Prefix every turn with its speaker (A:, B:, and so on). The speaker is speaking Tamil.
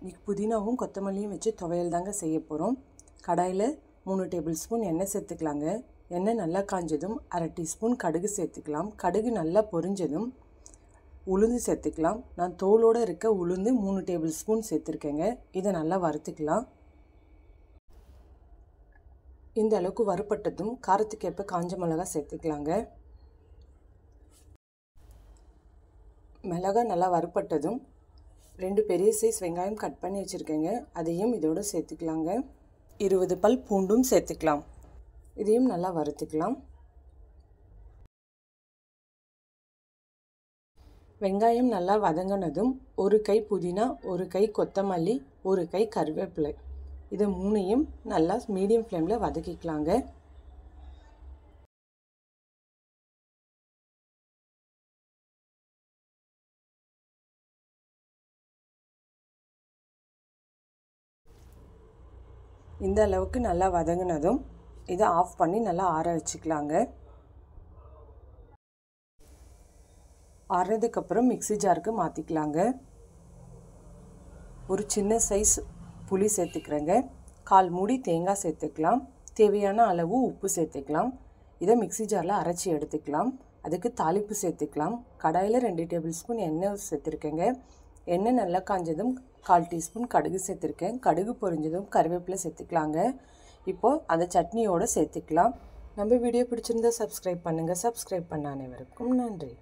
A: இன்றைக்கி புதினாவும் கொத்தமல்லியும் வச்சு துவையல் தாங்க செய்ய போகிறோம். கடாயில் 3 டேபிள் ஸ்பூன் எண்ணெய் சேர்த்துக்கலாங்க. எண்ணெய் நல்லா காஞ்சதும் 1/2 டீஸ்பூன் கடுகு சேர்த்துக்கலாம். கடுகு நல்லா பொரிஞ்சதும் உளுந்து சேர்த்துக்கலாம். நான் தோலோடு இருக்க உளுந்து 3 டேபிள் ஸ்பூன் சேர்த்துருக்கேங்க. இதை நல்லா வறுத்துக்கலாம். இந்த அளவுக்கு வறுப்பட்டதும் காரத்துக்கேற்ப காஞ்ச மிளகாய் சேர்த்துக்கலாங்க. மிளகாய் நல்லா வறுப்பட்டதும் 2 பெரிய சைஸ் வெங்காயம் கட் பண்ணி வச்சுருக்கேங்க. அதையும் இதோடு சேர்த்துக்கலாங்க. 20 பல் பூண்டும் சேர்த்துக்கலாம். இதையும் நல்லா வறுத்துக்கலாம். வெங்காயம் நல்லா வதங்கினதும் 1 கை புதினா, 1 கை கொத்தமல்லி, 1 கை கருவேப்பிலை, இதை 3ஐயும் நல்லா மீடியம் ஃப்ளேமில் வதக்கிக்கலாங்க. இந்த அளவுக்கு நல்லா வதங்கினதும் இதை ஆஃப் பண்ணி நல்லா ஆற வச்சுக்கலாங்க. ஆறுனதுக்கப்புறம் மிக்ஸி ஜாருக்கு மாற்றிக்கலாங்க. ஒரு சின்ன சைஸ் புளி சேர்த்துக்கிறேங்க. 1/4 மூடி தேங்காய் சேர்த்துக்கலாம். தேவையான அளவு உப்பு சேர்த்துக்கலாம். இதை மிக்ஸி ஜாரில் அரைச்சி எடுத்துக்கலாம். அதுக்கு தாளிப்பு சேர்த்துக்கலாம். கடாயில் 2 டேபிள் ஸ்பூன் எண்ணெய் சேர்த்துருக்கேங்க. எண்ணெய் நல்லா காஞ்சதும் 1/4 டீஸ்பூன் கடுகு சேர்த்துருக்கேன். கடுகு பொரிஞ்சதும் கருவேப்பிலை சேர்த்துக்கலாங்க. இப்போது அந்த சட்னியோடு சேர்த்துக்கலாம். நம்ம வீடியோ பிடிச்சிருந்தா சப்ஸ்கிரைப் பண்ணுங்கள். சப்ஸ்கிரைப் பண்ண அனைவருக்கும் நன்றி.